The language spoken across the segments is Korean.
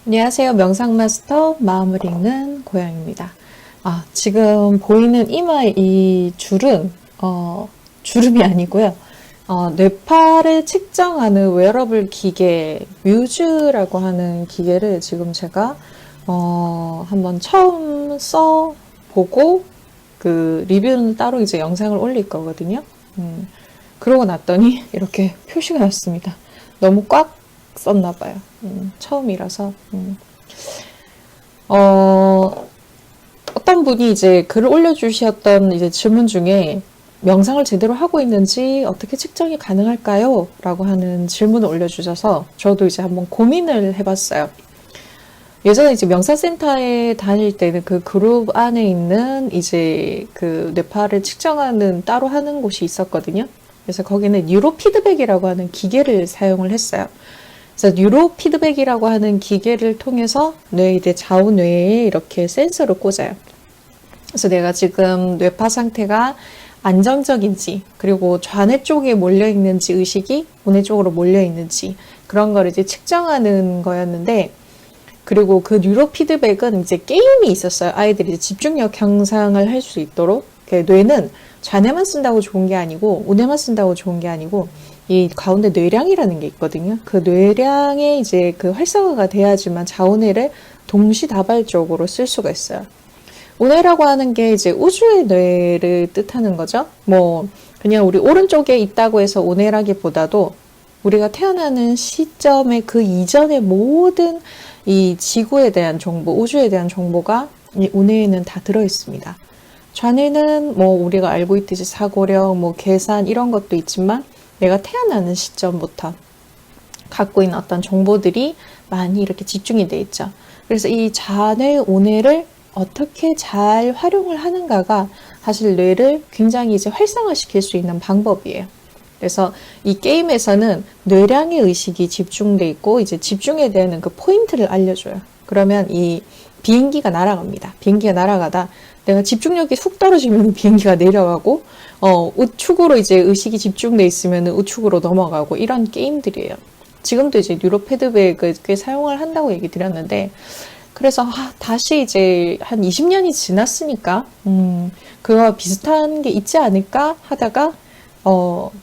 안녕하세요. 명상마스터 마음을 읽는 고양입니다. 지금 보이는 이마의 이 줄은 주름이 아니고요. 뇌파를 측정하는 웨어러블 기계 뮤즈라고 하는 기계를 지금 제가 한번 처음 써보고 그 리뷰는 따로 이제 영상을 올릴 거거든요. 그러고 났더니 이렇게 표시가 났습니다. 너무 꽉 썼나 봐요. 처음이라서. 어떤 분이 이제 글을 올려주셨던 이제 질문 중에 명상을 제대로 하고 있는지 어떻게 측정이 가능할까요? 라고 하는 질문을 올려주셔서 저도 이제 한번 고민을 해봤어요. 예전에 이제 명상센터에 다닐 때는 그 그룹 안에 있는 이제 그 뇌파를 측정하는 따로 하는 곳이 있었거든요. 그래서 거기는 뉴로 피드백이라고 하는 기계를 사용을 했어요. 그래서 뉴로 피드백이라고 하는 기계를 통해서 뇌의 좌우뇌에 이렇게 센서를 꽂아요. 그래서 내가 지금 뇌파 상태가 안정적인지, 그리고 좌뇌 쪽에 몰려 있는지, 의식이 우뇌 쪽으로 몰려 있는지, 그런 걸 이제 측정하는 거였는데, 그리고 그 뉴로 피드백은 이제 게임이 있었어요. 아이들이 이제 집중력 향상을 할 수 있도록. 뇌는 좌뇌만 쓴다고 좋은 게 아니고, 우뇌만 쓴다고 좋은 게 아니고, 이 가운데 뇌량이라는 게 있거든요. 그 뇌량에 이제 그 활성화가 돼야지만 좌우뇌를 동시다발적으로 쓸 수가 있어요. 우뇌라고 하는 게 이제 우주의 뇌를 뜻하는 거죠. 그냥 우리 오른쪽에 있다고 해서 우뇌라기보다도 우리가 태어나는 시점의 그 이전의 모든 이 지구에 대한 정보, 우주에 대한 정보가 이 우뇌에는 다 들어있습니다. 좌뇌는 우리가 알고 있듯이 사고력, 계산 이런 것도 있지만 내가 태어나는 시점부터 갖고 있는 어떤 정보들이 많이 이렇게 집중이 돼 있죠. 그래서 이 좌뇌, 우뇌를 어떻게 잘 활용을 하는가가 사실 뇌를 굉장히 이제 활성화시킬 수 있는 방법이에요. 그래서 이 게임에서는 뇌량의 의식이 집중돼 있고 이제 집중에 대한 그 포인트를 알려줘요. 그러면 이 비행기가 날아갑니다. 비행기가 날아가다 내가 집중력이 훅 떨어지면 비행기가 내려가고 우측으로 이제 의식이 집중돼 있으면 우측으로 넘어가고 이런 게임들이에요. 지금도 이제 뉴로 피드백을 꽤 사용을 한다고 얘기 드렸는데 그래서 다시 이제 한 20년이 지났으니까 그거와 비슷한 게 있지 않을까 하다가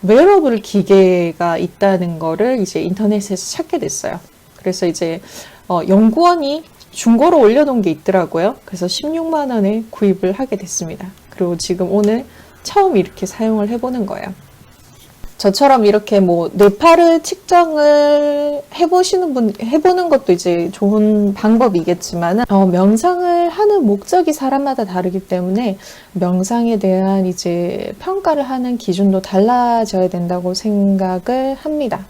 웨어러블 기계가 있다는 거를 이제 인터넷에서 찾게 됐어요. 그래서 이제 연구원이 중고로 올려놓은 게 있더라고요. 그래서 16만 원에 구입을 하게 됐습니다. 그리고 지금 오늘 처음 이렇게 사용을 해보는 거예요. 저처럼 이렇게 뇌파를 측정을 해보는 것도 이제 좋은 방법이겠지만, 명상을 하는 목적이 사람마다 다르기 때문에 명상에 대한 이제 평가를 하는 기준도 달라져야 된다고 생각을 합니다.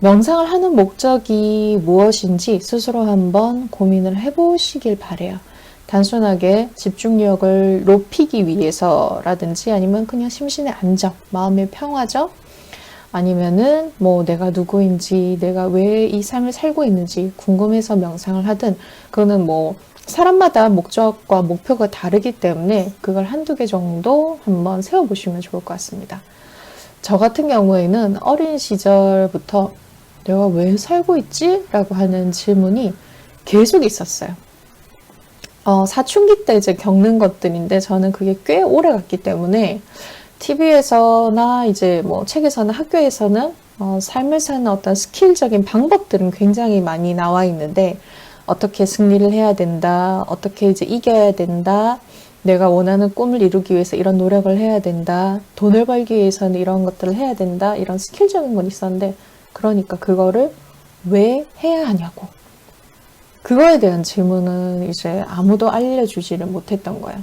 명상을 하는 목적이 무엇인지 스스로 한번 고민을 해보시길 바래요. 단순하게 집중력을 높이기 위해서라든지 아니면 그냥 심신의 안정, 마음의 평화죠. 아니면은 내가 누구인지, 내가 왜 이 삶을 살고 있는지 궁금해서 명상을 하든 그거는 사람마다 목적과 목표가 다르기 때문에 그걸 한두 개 정도 한번 세워보시면 좋을 것 같습니다. 저 같은 경우에는 어린 시절부터 내가 왜 살고 있지? 라고 하는 질문이 계속 있었어요. 사춘기 때 이제 겪는 것들인데 저는 그게 꽤 오래 갔기 때문에 TV에서나 이제 책에서나 학교에서는 삶을 사는 어떤 스킬적인 방법들은 굉장히 많이 나와 있는데 어떻게 승리를 해야 된다, 어떻게 이제 이겨야 된다, 내가 원하는 꿈을 이루기 위해서 이런 노력을 해야 된다, 돈을 벌기 위해서는 이런 것들을 해야 된다, 이런 스킬적인 건 있었는데 그러니까 그거를 왜 해야 하냐고. 그거에 대한 질문은 이제 아무도 알려주지를 못했던 거예요.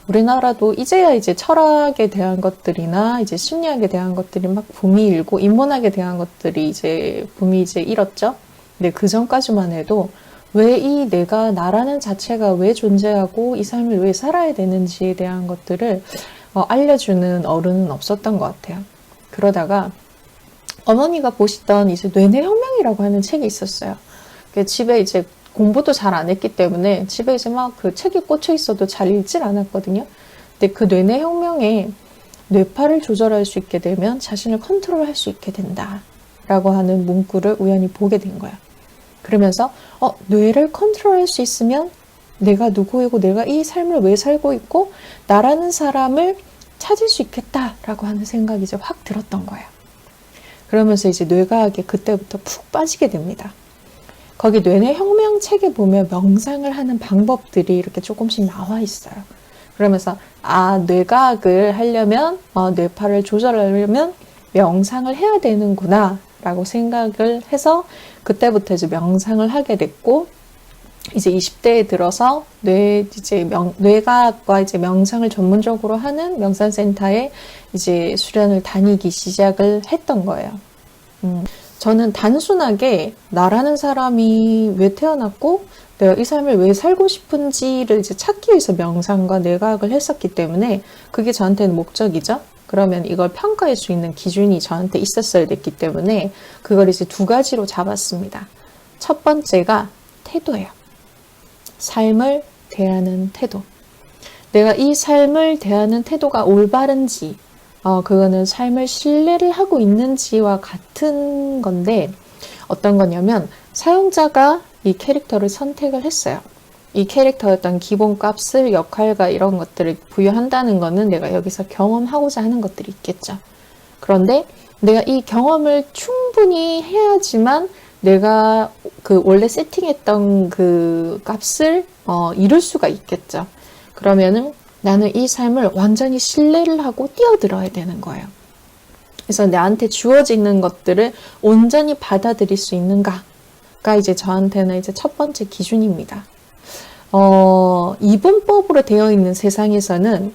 우리나라도 이제야 이제 철학에 대한 것들이나 이제 심리학에 대한 것들이 막 붐이 일고 인문학에 대한 것들이 이제 붐이 이제 일었죠. 근데 그 전까지만 해도 왜 이 내가 나라는 자체가 왜 존재하고 이 삶을 왜 살아야 되는지에 대한 것들을 알려주는 어른은 없었던 것 같아요. 그러다가 어머니가 보시던 이제 뇌내혁명이라고 하는 책이 있었어요. 집에 이제 공부도 잘 안 했기 때문에 집에 이제 막 그 책이 꽂혀 있어도 잘 읽질 않았거든요. 근데 그 뇌내혁명에 뇌파를 조절할 수 있게 되면 자신을 컨트롤할 수 있게 된다 라고 하는 문구를 우연히 보게 된 거야. 그러면서 뇌를 컨트롤할 수 있으면 내가 누구이고 내가 이 삶을 왜 살고 있고 나라는 사람을 찾을 수 있겠다라고 하는 생각이 이제 확 들었던 거예요. 그러면서 이제 뇌과학에 그때부터 푹 빠지게 됩니다. 거기 뇌내 혁명 책에 보면 명상을 하는 방법들이 이렇게 조금씩 나와 있어요. 그러면서 뇌과학을 하려면 뇌파를 조절하려면 명상을 해야 되는구나 라고 생각을 해서 그때부터 이제 명상을 하게 됐고, 이제 20대에 들어서 뇌과학과 이제 명상을 전문적으로 하는 명상센터에 이제 수련을 다니기 시작을 했던 거예요. 저는 단순하게 나라는 사람이 왜 태어났고 내가 이 삶을 왜 살고 싶은지를 이제 찾기 위해서 명상과 뇌과학을 했었기 때문에 그게 저한테는 목적이죠. 그러면 이걸 평가할 수 있는 기준이 저한테 있었어야 됐기 때문에 그걸 이제 두 가지로 잡았습니다. 첫 번째가 태도예요. 삶을 대하는 태도. 내가 이 삶을 대하는 태도가 올바른지, 그거는 삶을 신뢰를 하고 있는지와 같은 건데, 어떤 거냐면 사용자가 이 캐릭터를 선택을 했어요. 이 캐릭터의 어떤 기본 값을, 역할과 이런 것들을 부여한다는 거는 내가 여기서 경험하고자 하는 것들이 있겠죠. 그런데 내가 이 경험을 충분히 해야지만 내가 그 원래 세팅했던 그 값을 이룰 수가 있겠죠. 그러면은 나는 이 삶을 완전히 신뢰를 하고 뛰어들어야 되는 거예요. 그래서 나한테 주어지는 것들을 온전히 받아들일 수 있는가가 이제 저한테는 이제 첫 번째 기준입니다. 이분법으로 되어 있는 세상에서는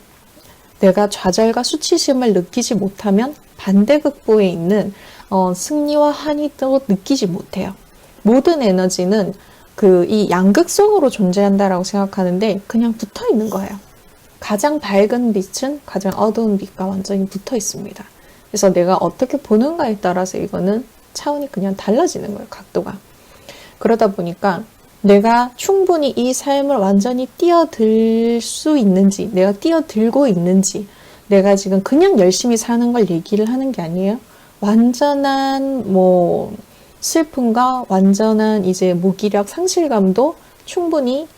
내가 좌절과 수치심을 느끼지 못하면 반대극부에 있는 승리와 한이도 느끼지 못해요. 모든 에너지는 이 양극성으로 존재한다라고 생각하는데 그냥 붙어 있는 거예요. 가장 밝은 빛은 가장 어두운 빛과 완전히 붙어 있습니다. 그래서 내가 어떻게 보는가에 따라서 이거는 차원이 그냥 달라지는 거예요. 각도가. 그러다 보니까 내가 충분히 이 삶을 완전히 뛰어들 수 있는지, 내가 뛰어들고 있는지, 내가 지금 그냥 열심히 사는 걸 얘기를 하는 게 아니에요. 완전한 슬픔과 완전한 이제 무기력, 상실감도 충분히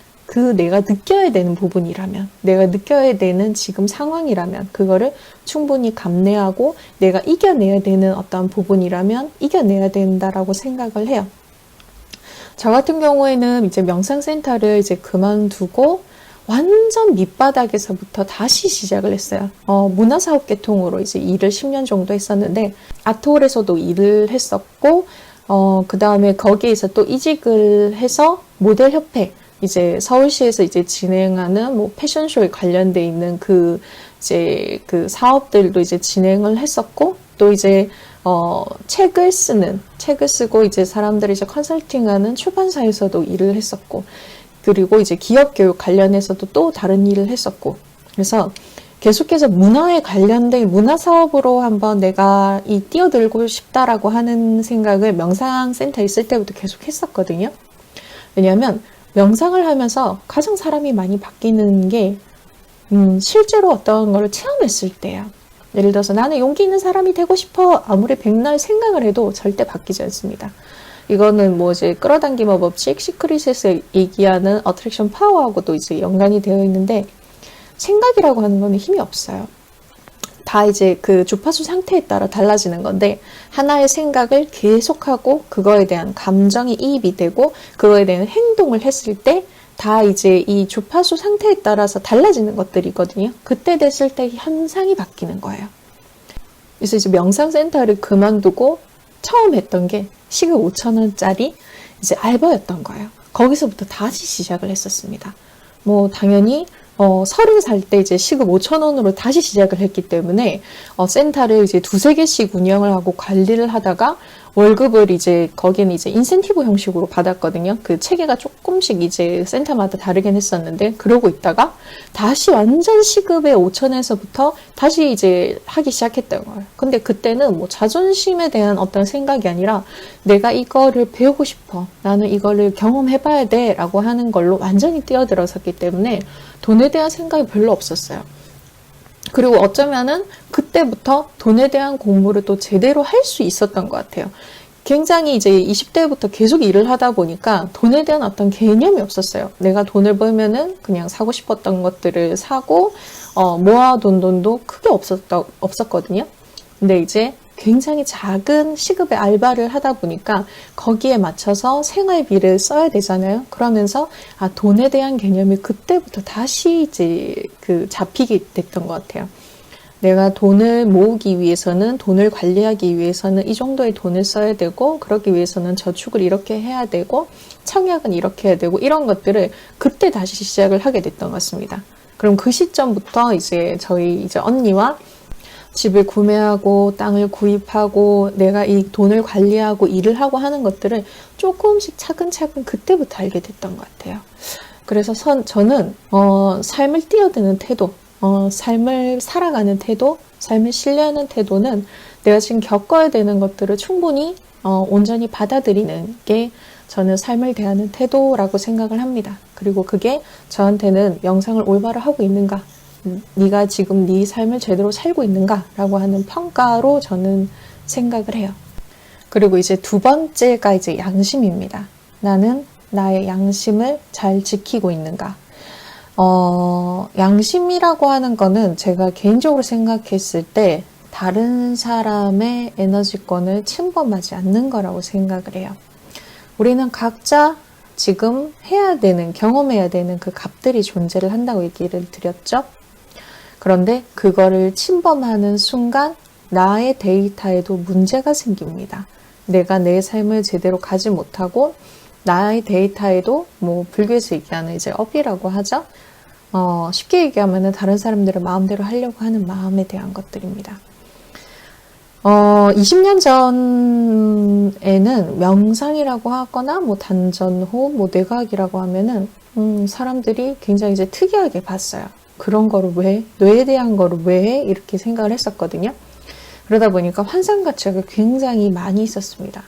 내가 느껴야 되는 부분이라면, 내가 느껴야 되는 지금 상황이라면 그거를 충분히 감내하고 내가 이겨내야 되는 어떤 부분이라면 이겨내야 된다라고 생각을 해요. 저 같은 경우에는 이제 명상센터를 이제 그만두고 완전 밑바닥에서부터 다시 시작을 했어요. 문화사업계통으로 이제 일을 10년 정도 했었는데, 아트홀에서도 일을 했었고, 그 다음에 거기에서 또 이직을 해서 모델협회, 이제 서울시에서 이제 진행하는 패션쇼에 관련돼 있는 그 사업들도 이제 진행을 했었고, 또 이제 책을 쓰고 이제 사람들이 이제 컨설팅하는 출판사에서도 일을 했었고, 그리고 이제 기업교육 관련해서도 또 다른 일을 했었고, 그래서 계속해서 문화에 관련된 문화사업으로 한번 내가 뛰어들고 싶다라고 하는 생각을 명상센터에 있을 때부터 계속 했었거든요. 왜냐하면 명상을 하면서 가장 사람이 많이 바뀌는 게 실제로 어떤 거를 체험했을 때야. 예를 들어서 나는 용기 있는 사람이 되고 싶어. 아무리 백날 생각을 해도 절대 바뀌지 않습니다. 이거는 이제 끌어당김의 법칙, 시크릿에서 얘기하는 어트랙션 파워하고도 이제 연관이 되어 있는데, 생각이라고 하는 거는 힘이 없어요. 다 이제 그 주파수 상태에 따라 달라지는 건데, 하나의 생각을 계속하고 그거에 대한 감정이 이입이 되고 그거에 대한 행동을 했을 때 다 이제 이 주파수 상태에 따라서 달라지는 것들이거든요. 그때 됐을 때 현상이 바뀌는 거예요. 그래서 이제 명상센터를 그만두고 처음 했던 게 시급 5,000원짜리 이제 알바였던 거예요. 거기서부터 다시 시작을 했었습니다. 당연히 30살 때 이제 시급 5,000원으로 다시 시작을 했기 때문에 센터를 이제 2-3개씩 운영을 하고 관리를 하다가 월급을 이제 거기는 이제 인센티브 형식으로 받았거든요. 그 체계가 조금씩 이제 센터마다 다르긴 했었는데, 그러고 있다가 다시 완전 시급의 5,000원에서부터 다시 이제 하기 시작했던 거예요. 근데 그때는 자존심에 대한 어떤 생각이 아니라 내가 이거를 배우고 싶어, 나는 이거를 경험해봐야 돼 라고 하는 걸로 완전히 뛰어들어섰기 때문에 돈에 대한 생각이 별로 없었어요. 그리고 어쩌면은 그때부터 돈에 대한 공부를 또 제대로 할 수 있었던 것 같아요. 굉장히 이제 20대부터 계속 일을 하다 보니까 돈에 대한 어떤 개념이 없었어요. 내가 돈을 벌면은 그냥 사고 싶었던 것들을 사고, 모아둔 돈도 크게 없었거든요. 근데 이제 굉장히 작은 시급의 알바를 하다 보니까 거기에 맞춰서 생활비를 써야 되잖아요. 그러면서 돈에 대한 개념이 그때부터 다시 이제 잡히게 됐던 것 같아요. 내가 돈을 모으기 위해서는, 돈을 관리하기 위해서는 이 정도의 돈을 써야 되고, 그러기 위해서는 저축을 이렇게 해야 되고, 청약은 이렇게 해야 되고, 이런 것들을 그때 다시 시작을 하게 됐던 것 같습니다. 그럼 그 시점부터 이제 저희 이제 언니와 집을 구매하고 땅을 구입하고 내가 이 돈을 관리하고 일을 하고 하는 것들을 조금씩 차근차근 그때부터 알게 됐던 것 같아요. 그래서 저는 삶을 뛰어드는 태도, 삶을 살아가는 태도, 삶을 신뢰하는 태도는 내가 지금 겪어야 되는 것들을 충분히 온전히 받아들이는 게 저는 삶을 대하는 태도라고 생각을 합니다. 그리고 그게 저한테는 명상을 올바로 하고 있는가, 네가 지금 네 삶을 제대로 살고 있는가 라고 하는 평가로 저는 생각을 해요. 그리고 이제 두 번째가 이제 양심입니다. 나는 나의 양심을 잘 지키고 있는가. 양심이라고 하는 거는 제가 개인적으로 생각했을 때 다른 사람의 에너지권을 침범하지 않는 거라고 생각을 해요. 우리는 각자 지금 해야 되는, 경험해야 되는 그 값들이 존재를 한다고 얘기를 드렸죠. 그런데 그거를 침범하는 순간 나의 데이터에도 문제가 생깁니다. 내가 내 삶을 제대로 가지 못하고 나의 데이터에도 불교에서 얘기하는 이제 업이라고 하죠. 쉽게 얘기하면 다른 사람들을 마음대로 하려고 하는 마음에 대한 것들입니다. 20년 전에는 명상이라고 하거나 단전호흡, 뇌과학이라고 하면은 사람들이 굉장히 이제 특이하게 봤어요. 그런 거를 왜? 뇌에 대한 거를 왜 해? 이렇게 생각을 했었거든요. 그러다 보니까 환상 가치가 굉장히 많이 있었습니다.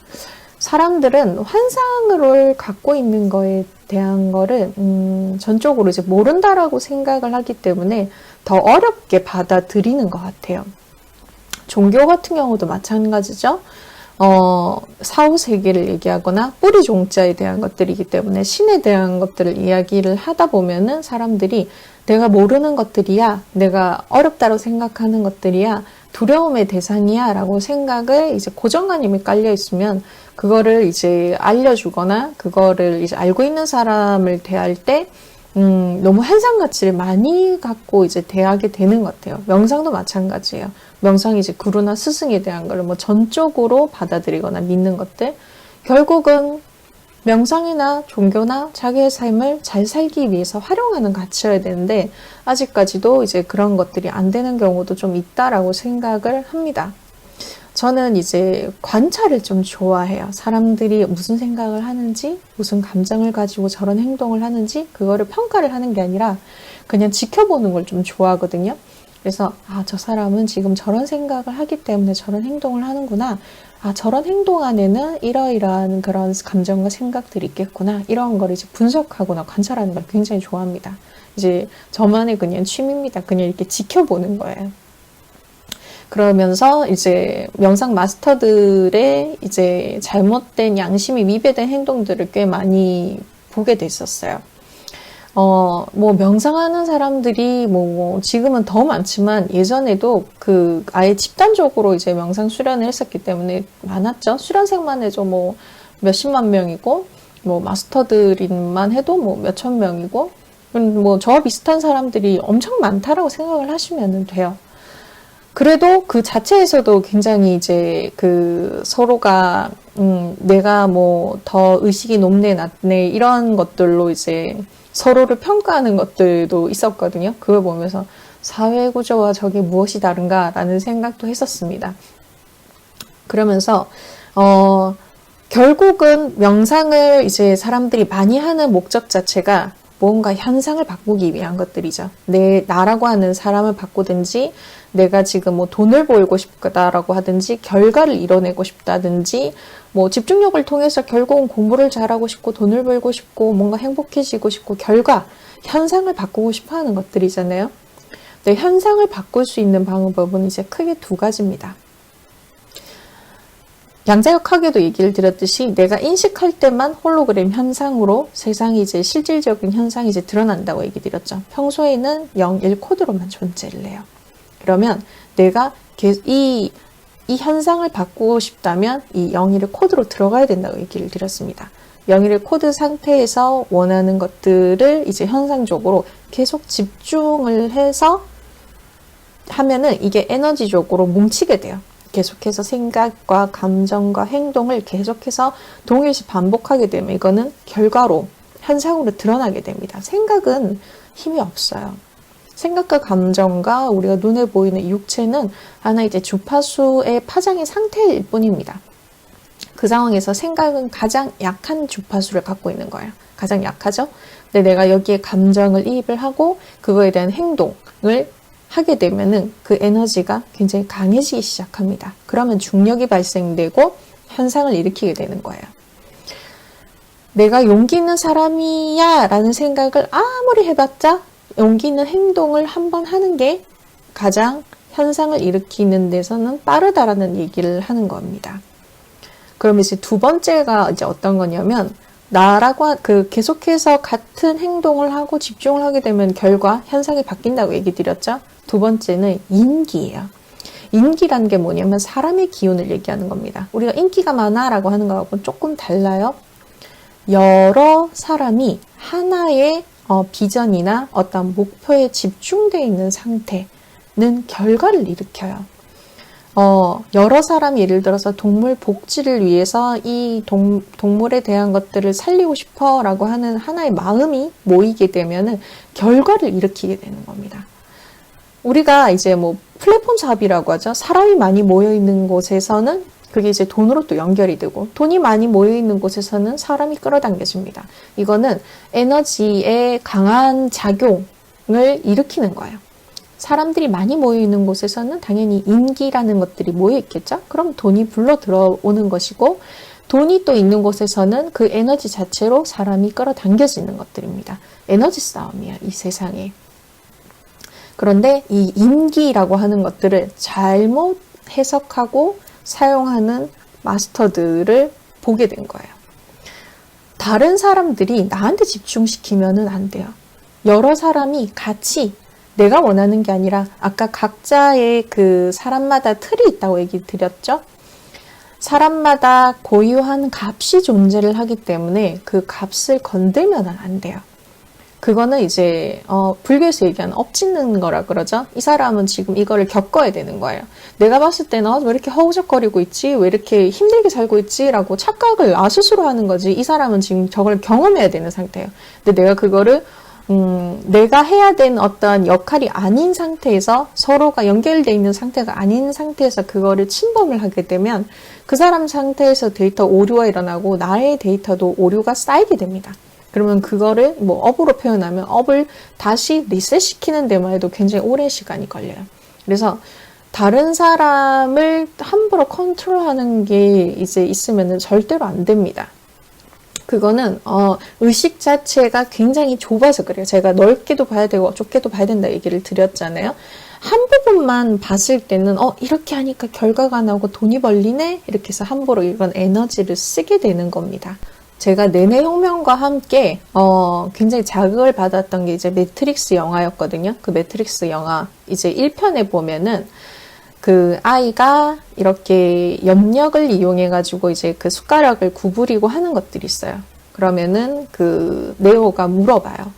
사람들은 환상을 갖고 있는 거에 대한 거를 전적으로 이제 모른다라고 생각을 하기 때문에 더 어렵게 받아들이는 것 같아요. 종교 같은 경우도 마찬가지죠. 사후세계를 얘기하거나 뿌리 종자에 대한 것들이기 때문에 신에 대한 것들을 이야기를 하다 보면은 사람들이 내가 모르는 것들이야, 내가 어렵다고 생각하는 것들이야, 두려움의 대상이야 라고 생각을 이제 고정관념이 깔려 있으면 그거를 이제 알려주거나 그거를 이제 알고 있는 사람을 대할 때 너무 환상 가치를 많이 갖고 이제 대하게 되는 것 같아요. 명상도 마찬가지예요. 명상이 이제 구루나 스승에 대한 걸 전적으로 받아들이거나 믿는 것들. 결국은 명상이나 종교나 자기의 삶을 잘 살기 위해서 활용하는 가치여야 되는데 아직까지도 이제 그런 것들이 안 되는 경우도 좀 있다라고 생각을 합니다. 저는 이제 관찰을 좀 좋아해요. 사람들이 무슨 생각을 하는지, 무슨 감정을 가지고 저런 행동을 하는지 그거를 평가를 하는 게 아니라 그냥 지켜보는 걸 좀 좋아하거든요. 그래서 저 사람은 지금 저런 생각을 하기 때문에 저런 행동을 하는구나. 저런 행동 안에는 이러이러한 그런 감정과 생각들이 있겠구나. 이런 걸 이제 분석하거나 관찰하는 걸 굉장히 좋아합니다. 이제 저만의 그냥 취미입니다. 그냥 이렇게 지켜보는 거예요. 그러면서 이제 명상 마스터들의 이제 잘못된 양심이 위배된 행동들을 꽤 많이 보게 됐었어요. 명상하는 사람들이 지금은 더 많지만 예전에도 아예 집단적으로 이제 명상 수련을 했었기 때문에 많았죠. 수련생만 해도 몇십만 명이고, 마스터들만 해도 몇천 명이고, 저와 비슷한 사람들이 엄청 많다라고 생각을 하시면 돼요. 그래도 그 자체에서도 굉장히 이제 서로가, 내가 더 의식이 높네, 낮네, 이런 것들로 이제 서로를 평가하는 것들도 있었거든요. 그걸 보면서 사회 구조와 저게 무엇이 다른가 라는 생각도 했었습니다. 그러면서 결국은 명상을 이제 사람들이 많이 하는 목적 자체가 뭔가 현상을 바꾸기 위한 것들이죠. 나라고 하는 사람을 바꾸든지 내가 지금 돈을 벌고 싶다라고 하든지 결과를 이뤄내고 싶다든지 집중력을 통해서 결국은 공부를 잘하고 싶고 돈을 벌고 싶고 뭔가 행복해지고 싶고 현상을 바꾸고 싶어 하는 것들이잖아요. 근데 현상을 바꿀 수 있는 방법은 이제 크게 두 가지입니다. 양자역학에도 얘기를 드렸듯이 내가 인식할 때만 홀로그램 현상으로 세상이 이제 실질적인 현상이 이제 드러난다고 얘기 드렸죠. 평소에는 0, 1 코드로만 존재를 해요. 그러면 내가 이 현상을 바꾸고 싶다면 이 0, 1의 코드로 들어가야 된다고 얘기를 드렸습니다. 0, 1의 코드 상태에서 원하는 것들을 이제 현상적으로 계속 집중을 해서 하면은 이게 에너지적으로 뭉치게 돼요. 계속해서 생각과 감정과 행동을 계속해서 동일시 반복하게 되면 이거는 결과로, 현상으로 드러나게 됩니다. 생각은 힘이 없어요. 생각과 감정과 우리가 눈에 보이는 육체는 하나 이제 주파수의 파장의 상태일 뿐입니다. 그 상황에서 생각은 가장 약한 주파수를 갖고 있는 거예요. 가장 약하죠? 근데 내가 여기에 감정을 이입을 하고 그거에 대한 행동을 하게 되면은 그 에너지가 굉장히 강해지기 시작합니다. 그러면 중력이 발생되고 현상을 일으키게 되는 거예요. 내가 용기 있는 사람이야 라는 생각을 아무리 해봤자 용기 있는 행동을 한번 하는 게 가장 현상을 일으키는 데서는 빠르다라는 얘기를 하는 겁니다. 그럼 이제 두 번째가 이제 어떤 거냐면 나라고 계속해서 같은 행동을 하고 집중을 하게 되면 결과, 현상이 바뀐다고 얘기 드렸죠. 두 번째는 인기예요. 인기라는 게 뭐냐면 사람의 기운을 얘기하는 겁니다. 우리가 인기가 많아 라고 하는 거하고는 조금 달라요. 여러 사람이 하나의 비전이나 어떤 목표에 집중되어 있는 상태는 결과를 일으켜요. 여러 사람이 예를 들어서 동물 복지를 위해서 이 동물에 대한 것들을 살리고 싶어 라고 하는 하나의 마음이 모이게 되면은 결과를 일으키게 되는 겁니다. 우리가 이제 뭐 플랫폼 사업이라고 하죠. 사람이 많이 모여 있는 곳에서는 그게 이제 돈으로 또 연결이 되고 돈이 많이 모여 있는 곳에서는 사람이 끌어당겨집니다. 이거는 에너지의 강한 작용을 일으키는 거예요. 사람들이 많이 모여 있는 곳에서는 당연히 인기라는 것들이 모여 있겠죠? 그럼 돈이 불러 들어오는 것이고 돈이 또 있는 곳에서는 그 에너지 자체로 사람이 끌어당겨지는 것들입니다. 에너지 싸움이야, 이 세상에. 그런데 이 인기라고 하는 것들을 잘못 해석하고 사용하는 마스터들을 보게 된 거예요. 다른 사람들이 나한테 집중시키면은 안 돼요. 여러 사람이 같이 내가 원하는 게 아니라 아까 각자의 그 사람마다 틀이 있다고 얘기 드렸죠? 사람마다 고유한 값이 존재를 하기 때문에 그 값을 건들면 안 돼요. 그거는 이제 불교에서 얘기하는 엎짓는 거라 그러죠. 이 사람은 지금 이거를 겪어야 되는 거예요. 내가 봤을 때는 왜 이렇게 허우적거리고 있지? 왜 이렇게 힘들게 살고 있지? 라고 착각을 나 스스로 하는 거지. 이 사람은 지금 저걸 경험해야 되는 상태예요. 근데 내가 그거를 내가 해야 되는 어떤 역할이 아닌 상태에서 서로가 연결되어 있는 상태가 아닌 상태에서 그거를 침범을 하게 되면 그 사람 상태에서 데이터 오류가 일어나고 나의 데이터도 오류가 쌓이게 됩니다. 그러면 그거를 뭐 업으로 표현하면 업을 다시 리셋시키는 데만 해도 굉장히 오랜 시간이 걸려요. 그래서 다른 사람을 함부로 컨트롤하는 게 이제 있으면은 절대로 안 됩니다. 그거는 의식 자체가 굉장히 좁아서 그래요. 제가 넓게도 봐야 되고 좁게도 봐야 된다 얘기를 드렸잖아요. 한 부분만 봤을 때는 이렇게 하니까 결과가 나오고 돈이 벌리네? 이렇게 해서 함부로 이런 에너지를 쓰게 되는 겁니다. 제가 내내 혁명과 함께 굉장히 자극을 받았던 게 이제 매트릭스 영화였거든요. 그 매트릭스 영화 이제 1편에 보면은 그 아이가 이렇게 염력을 이용해 가지고 이제 그 숟가락을 구부리고 하는 것들이 있어요. 그러면은 그 네오가 물어봐요.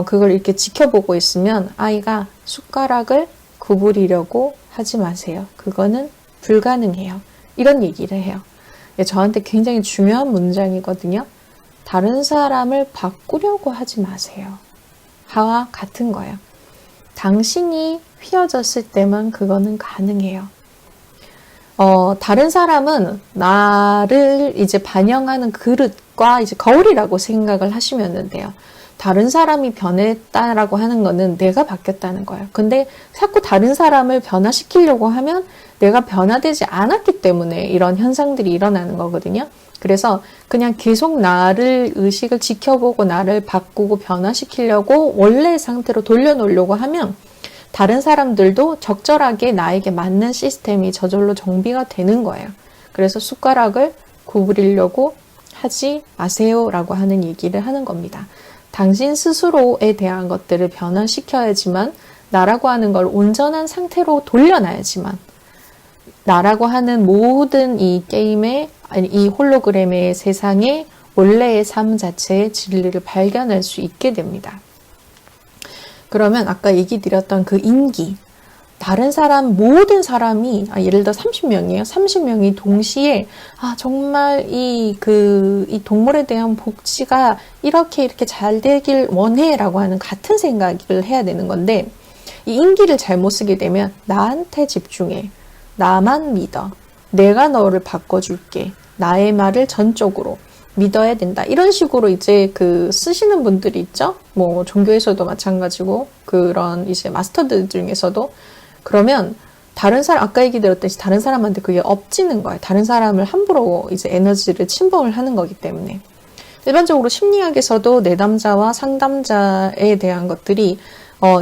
그걸 이렇게 지켜보고 있으면 아이가 숟가락을 구부리려고 하지 마세요. 그거는 불가능해요. 이런 얘기를 해요. 저한테 굉장히 중요한 문장이거든요. 다른 사람을 바꾸려고 하지 마세요. 하와 같은 거예요. 당신이 휘어졌을 때만 그거는 가능해요. 다른 사람은 나를 이제 반영하는 그릇과 이제 거울이라고 생각을 하시면 돼요. 다른 사람이 변했다라고 하는 거는 내가 바뀌었다는 거예요. 근데 자꾸 다른 사람을 변화시키려고 하면 내가 변화되지 않았기 때문에 이런 현상들이 일어나는 거거든요. 그래서 그냥 계속 나를 의식을 지켜보고 나를 바꾸고 변화시키려고 원래의 상태로 돌려놓으려고 하면 다른 사람들도 적절하게 나에게 맞는 시스템이 저절로 정비가 되는 거예요. 그래서 숟가락을 구부리려고 하지 마세요라고 하는 얘기를 하는 겁니다. 당신 스스로에 대한 것들을 변화시켜야지만, 나라고 하는 걸 온전한 상태로 돌려놔야지만, 나라고 하는 모든 이 게임의, 아니 이 홀로그램의 세상의 원래의 삶 자체의 진리를 발견할 수 있게 됩니다. 그러면 아까 얘기 드렸던 그 인기, 다른 사람, 모든 사람이, 예를 들어 30명이에요. 30명이 동시에, 정말 이 동물에 대한 복지가 이렇게 잘 되길 원해 라고 하는 같은 생각을 해야 되는 건데, 이 인기를 잘못 쓰게 되면, 나한테 집중해. 나만 믿어. 내가 너를 바꿔줄게. 나의 말을 전적으로 믿어야 된다. 이런 식으로 이제 쓰시는 분들이 있죠? 뭐, 종교에서도 마찬가지고, 그런 이제 마스터들 중에서도. 그러면 다른 사람, 아까 얘기 드렸듯이 다른 사람한테 그게 엎지는 거예요. 다른 사람을 함부로 이제 에너지를 침범을 하는 거기 때문에. 일반적으로 심리학에서도 내담자와 상담자에 대한 것들이,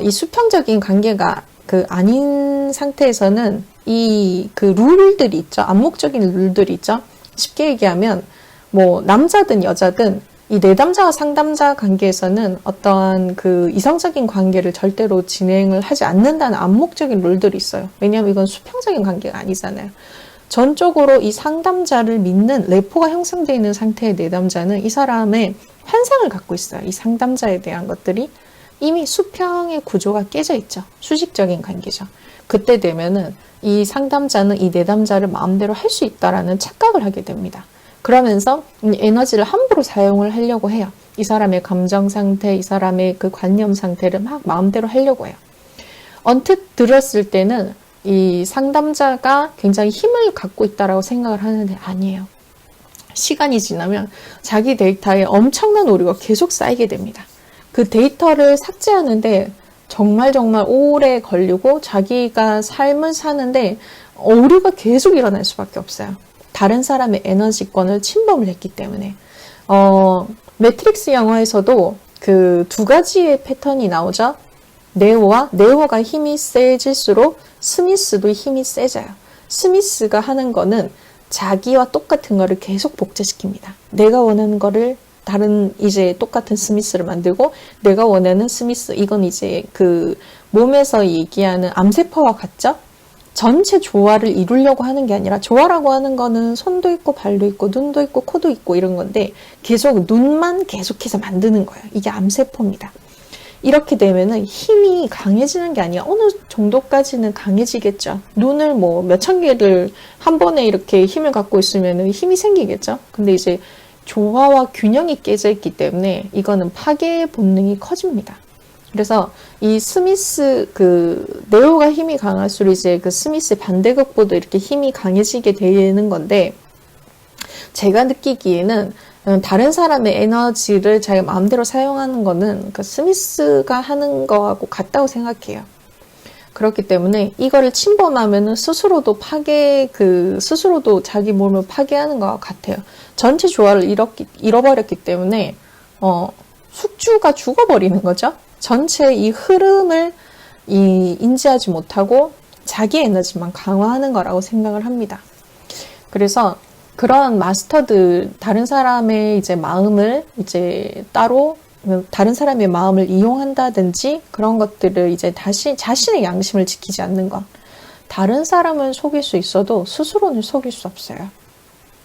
이 수평적인 관계가 아닌 상태에서는 룰들이 있죠. 암묵적인 룰들이 있죠. 쉽게 얘기하면, 뭐, 남자든 여자든 이 내담자와 상담자 관계에서는 어떠한 이성적인 관계를 절대로 진행을 하지 않는다는 암묵적인 룰들이 있어요. 왜냐하면 이건 수평적인 관계가 아니잖아요. 전적으로 이 상담자를 믿는 레포가 형성되어 있는 상태의 내담자는 이 사람의 환상을 갖고 있어요. 이 상담자에 대한 것들이 이미 수평의 구조가 깨져 있죠. 수직적인 관계죠. 그때 되면은 이 상담자는 이 내담자를 마음대로 할 수 있다라는 착각을 하게 됩니다. 그러면서 에너지를 함부로 사용을 하려고 해요. 이 사람의 감정 상태, 이 사람의 관념 상태를 막 마음대로 하려고 해요. 언뜻 들었을 때는 이 상담자가 굉장히 힘을 갖고 있다라고 생각을 하는데 아니에요. 시간이 지나면 자기 데이터에 엄청난 오류가 계속 쌓이게 됩니다. 그 데이터를 삭제하는데 정말 오래 걸리고 자기가 삶을 사는데 오류가 계속 일어날 수밖에 없어요. 다른 사람의 에너지권을 침범을 했기 때문에. 매트릭스 영화에서도 두 가지의 패턴이 나오죠. 네오가 힘이 세질수록 스미스도 힘이 세져요. 스미스가 하는 거는 자기와 똑같은 거를 계속 복제시킵니다. 내가 원하는 거를 다른 이제 똑같은 스미스를 만들고, 내가 원하는 스미스, 이건 이제 몸에서 얘기하는 암세포와 같죠? 전체 조화를 이루려고 하는 게 아니라, 조화라고 하는 거는 손도 있고 발도 있고 눈도 있고 코도 있고 이런 건데, 계속 눈만 계속해서 만드는 거예요. 이게 암세포입니다. 이렇게 되면은 힘이 강해지는 게 아니라 어느 정도까지는 강해지겠죠. 눈을 뭐 몇천 개를 한 번에 이렇게 힘을 갖고 있으면은 힘이 생기겠죠. 근데 이제 조화와 균형이 깨져 있기 때문에 이거는 파괴 본능이 커집니다. 그래서 이 스미스, 네오가 힘이 강할수록 이제 스미스 반대극보도 이렇게 힘이 강해지게 되는 건데, 제가 느끼기에는 다른 사람의 에너지를 자기가 마음대로 사용하는 거는 스미스가 하는 거하고 같다고 생각해요. 그렇기 때문에 이거를 침범하면은 스스로도 스스로도 자기 몸을 파괴하는 것과 같아요. 전체 조화를 잃어버렸기 때문에, 숙주가 죽어버리는 거죠. 전체 이 흐름을 인지하지 못하고 자기 에너지만 강화하는 거라고 생각을 합니다. 그래서 그런 마스터들, 다른 사람의 이제 마음을 이제 따로, 다른 사람의 마음을 이용한다든지 그런 것들을 이제 자신의 양심을 지키지 않는 것. 다른 사람을 속일 수 있어도 스스로는 속일 수 없어요.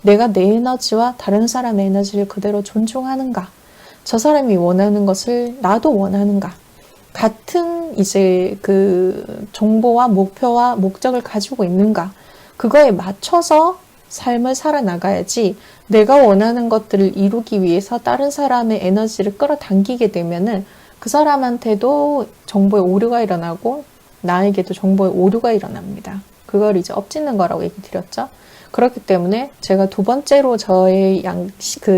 내가 내 에너지와 다른 사람의 에너지를 그대로 존중하는가? 저 사람이 원하는 것을 나도 원하는가? 같은 이제 정보와 목표와 목적을 가지고 있는가? 그거에 맞춰서 삶을 살아나가야지, 내가 원하는 것들을 이루기 위해서 다른 사람의 에너지를 끌어당기게 되면은 그 사람한테도 정보의 오류가 일어나고 나에게도 정보의 오류가 일어납니다. 그걸 이제 엎짓는 거라고 얘기 드렸죠. 그렇기 때문에 제가 두 번째로 저의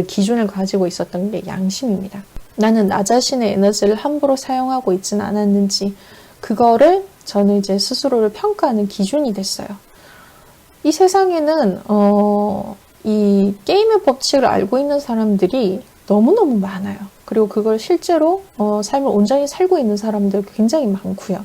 기준을 가지고 있었던 게 양심입니다. 나는 나 자신의 에너지를 함부로 사용하고 있지는 않았는지, 그거를 저는 이제 스스로를 평가하는 기준이 됐어요. 이 세상에는 이 게임의 법칙을 알고 있는 사람들이 너무너무 많아요. 그리고 그걸 실제로 삶을 온전히 살고 있는 사람들 굉장히 많고요.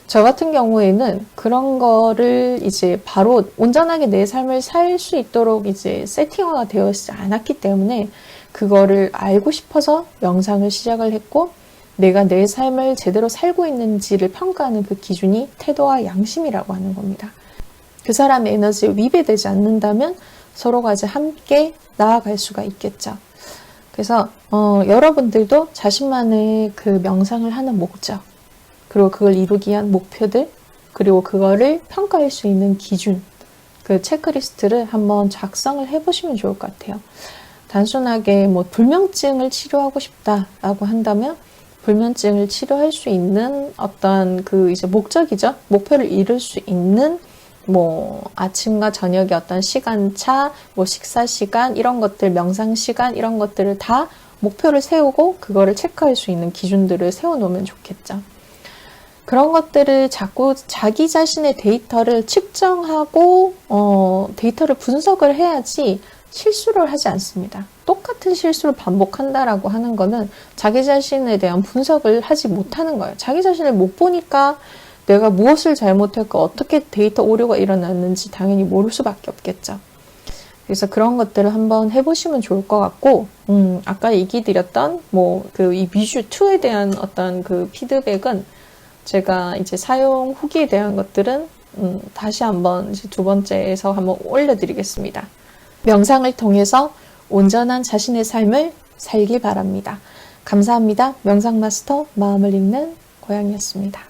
저 같은 경우에는 그런 거를 이제 바로 온전하게 내 삶을 살 수 있도록 이제 세팅화가 되어 있지 않았기 때문에 그거를 알고 싶어서 명상을 시작을 했고, 내가 내 삶을 제대로 살고 있는지를 평가하는 그 기준이 태도와 양심이라고 하는 겁니다. 그 사람의 에너지에 위배되지 않는다면 서로가 이제 함께 나아갈 수가 있겠죠. 그래서 여러분들도 자신만의 그 명상을 하는 목적, 그리고 그걸 이루기 위한 목표들, 그리고 그거를 평가할 수 있는 기준, 그 체크리스트를 한번 작성을 해보시면 좋을 것 같아요. 단순하게 뭐 불면증을 치료하고 싶다라고 한다면 불면증을 치료할 수 있는 어떤 그 이제 목적이죠. 목표를 이룰 수 있는 뭐 아침과 저녁의 어떤 시간차, 뭐 식사 시간 이런 것들, 명상 시간 이런 것들을 다 목표를 세우고 그거를 체크할 수 있는 기준들을 세워놓으면 좋겠죠. 그런 것들을 자꾸 자기 자신의 데이터를 측정하고 데이터를 분석을 해야지 실수를 하지 않습니다. 똑같은 실수를 반복한다라고 하는 거는 자기 자신에 대한 분석을 하지 못하는 거예요. 자기 자신을 못 보니까 내가 무엇을 잘못했고 어떻게 데이터 오류가 일어났는지 당연히 모를 수밖에 없겠죠. 그래서 그런 것들을 한번 해보시면 좋을 것 같고, 아까 얘기 드렸던 뭐 그 이 미주 2에 대한 어떤 그 피드백은 제가 이제 사용 후기에 대한 것들은 다시 한번 이제 두 번째에서 한번 올려드리겠습니다. 명상을 통해서 온전한 자신의 삶을 살기 바랍니다. 감사합니다. 명상마스터 마음을 읽는 고양이였습니다.